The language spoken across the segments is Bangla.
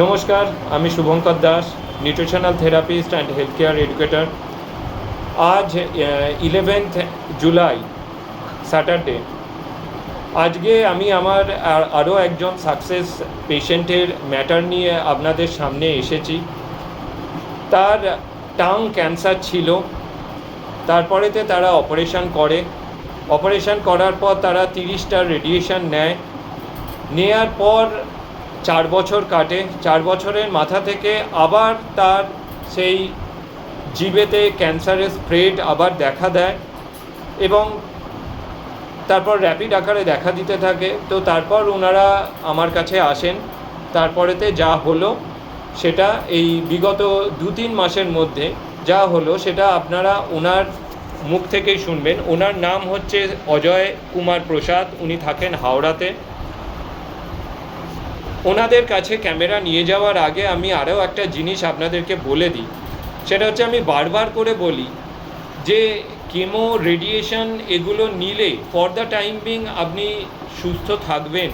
নমস্কার, আমি Shubhankar Das, nutritional therapist and health care educator. আজ 11th জুলাই, স্যাটারডে। আজকে আমি আমার আরও একজন সাকসেস পেশেন্টের ম্যাটার নিয়ে আপনাদের সামনে এসেছি। তার টাং ক্যান্সার ছিল, তারপরেতে তারা অপারেশন করে। অপারেশন করার পর তারা 30টা রেডিয়েশন নেয়ার পর 4 বছর কাটে। 4 বছরের মাথা থেকে আবার তার সেই জিভেতে ক্যান্সারের স্প্রেড আবার দেখা দেয় এবং তারপর র্যাপিড আকারে দেখা দিতে থাকে। তো তারপর ওনারা আমার কাছে আসেন। তারপরেতে যা হলো সেটা এই বিগত 2-3 মাসের মধ্যে যা হলো সেটা আপনারা ওনার মুখ থেকেই শুনবেন। ওনার নাম হচ্ছে অজয় কুমার প্রসাদ, উনি থাকেন হাওড়াতে। ওনাদের কাছে ক্যামেরা নিয়ে যাওয়ার আগে আমি আরও একটা জিনিস আপনাদেরকে বলে দিই। সেটা হচ্ছে, আমি বারবার করে বলি যে কেমো রেডিয়েশন এগুলো নিলে ফর দ্য টাইম বিং আপনি সুস্থ থাকবেন,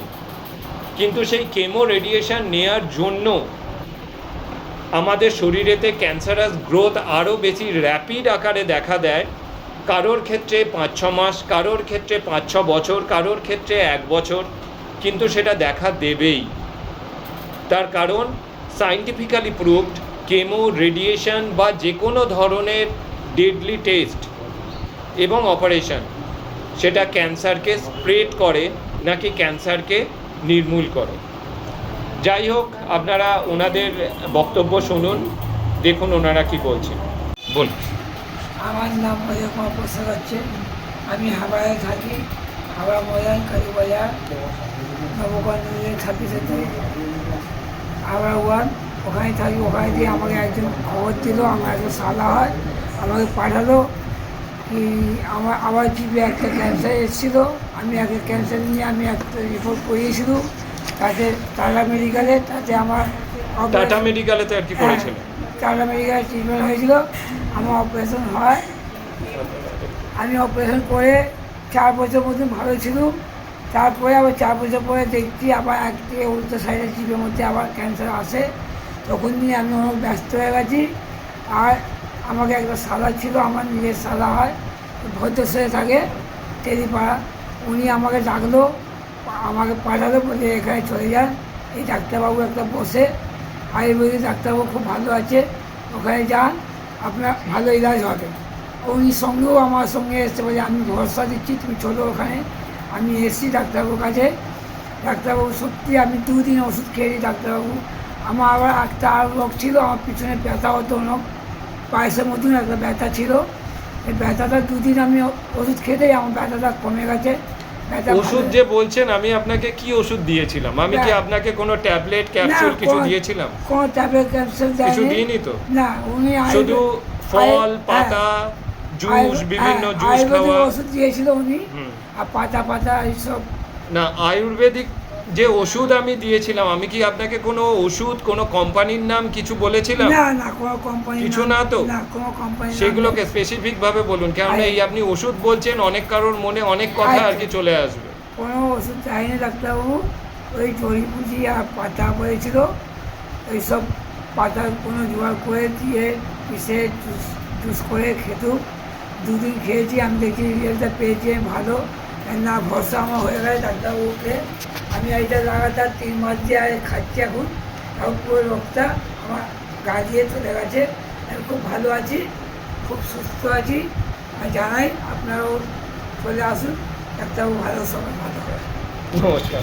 কিন্তু সেই কেমো রেডিয়েশন নেওয়ার জন্য আমাদের শরীরেতে ক্যান্সারাস গ্রোথ আরও বেশি র্যাপিড আকারে দেখা দেয়। কারোর ক্ষেত্রে 5-6 মাস, কারোর ক্ষেত্রে 5-6 বছর, কারোর ক্ষেত্রে 1 বছর, কিন্তু সেটা দেখা দেবেই। তার কারণ সায়েন্টিফিক্যালি প্রুভড কেমো রেডিয়েশন বা যে কোনো ধরনের ডেডলি টেস্ট এবং অপারেশন সেটা ক্যান্সারকে স্প্রেড করে নাকি ক্যান্সারকে নির্মূল করে। যাই হোক, আপনারা ওনাদের বক্তব্য শুনুন, দেখুন ওনারা কি বলছেন। বলুন। আমার নাম অজয় কুমার প্রসাদ হচ্ছে। আমি হাওড়ায় থাকি, হাওড়া ময়দান কালীবাজার নবগঞ্জের 26 হাওড়া 1, ওখানে থাকি। ওখানে দিয়ে আমাকে একজন খবর দিল, আমার একজন সালা হয়, আমাকে পাঠালো কি আমার জিভে একটা ক্যান্সার এসেছিলো। আমি একটা ক্যান্সার নিয়ে আমি একটা রিপোর্ট করিয়েছিলাম তাতে টাটা মেডিকেলে। তাতে আমার টাটা মেডিকেলেতে আর কি করেছিলেন? টাটা মেডিকেলে ট্রিটমেন্ট হয়েছিল, আমার অপারেশন হয়। আমি অপারেশন করে 4 বছর মতন ভালো ছিলাম। তারপরে আবার 4 বছর পরে দেখছি আবার একটি উল্টো সাইডের জিভের মধ্যে আবার ক্যান্সার আসে। তখন নিয়ে আমি অনেক ব্যস্ত হয়ে গেছি। আর আমাকে একটা সালা ছিল, আমার নিজের সালা হয়, ভদ্রসরে থাকে তেলিপাড়া। উনি আমাকে ডাকলো, আমাকে পাঠালো, বলে এখানে চলে যান, এই ডাক্তারবাবু একটা বসে, আয়ুর্বেদিক ডাক্তারবাবু খুব ভালো আছে, ওখানে যান, আপনার ভালো ইলাজ হবে। উনি সঙ্গেও আমার সঙ্গে এসে বলে আমি ভরসা দিচ্ছি, তুমি চলো ওখানে। আমি এসেছি ডাক্তারবাবুর কাছে। ডাক্তারবাবু সত্যি, আমি 2 দিন ওষুধ খেয়েছি ডাক্তারবাবু। আমার আবার একটা আর রোগ ছিল, আমার পিছনে ব্যথা হতো, অনেক পায়েসের মতন একটা ব্যথা ছিল। এই ব্যথাটা 2 দিন আমি ওষুধ খেতেই আমার ব্যথাটা কমে গেছে। ওষুধ যে বলছেন, আমি আপনাকে কি ওষুধ দিয়েছিলাম? আমি কি আপনাকে কোনো ট্যাবলেট ক্যাপসুল কিছু দিয়েছিলাম? কোনো ট্যাবলেট ক্যাপসুল কিছু দিইনি তো। না, উনি শুধু ফল পাতা জুস, বিভিন্ন জুস খাওয়া ওষুধ দিয়েছিল উনি, আর পাতা পাতা এইসব। না, আয়ুর্বেদিক যে ওষুধ আমি দিয়েছিলাম, আমি কি আপনাকে কোনো ওষুধ, কোনো কোম্পানির নাম কিছু বলেছিলাম? না না, কোনো কোম্পানি কিছু না তো। না, কোনো কোম্পানি সেগুলোকে স্পেসিফিক ভাবে বলুন, কারণ এই আপনি ওষুধ বলছেন, অনেক কারোর মনে অনেক কথা আর কি চলে আসবে। কোনো ওষুধ চাইনি ডাক্তারবাবু। ওই জড়িপুজি আর পাতা বলেছিল, ওইসব পাতার কোনো জোগাড় করে দিয়ে পিষে জুস করে খেতো। 2 দিন খেয়েছি, আমি দেখি রেজাল্টটা পেয়েছি ভালো। না, ভরসা আমার হয়ে গেছে ডাক্তারবাবুকে। আমি এইটা লাগাতার 3 মাস দিয়ে খাচ্ছি এখন পুরো রোগটা আমার গা দিয়ে চলে গেছে। আমি খুব ভালো আছি, খুব সুস্থ আছি। আমি জানাই আপনারাও চলে আসুন, ডাক্তারবাবু ভালো, সবাই ভালো হয়। নমস্কার।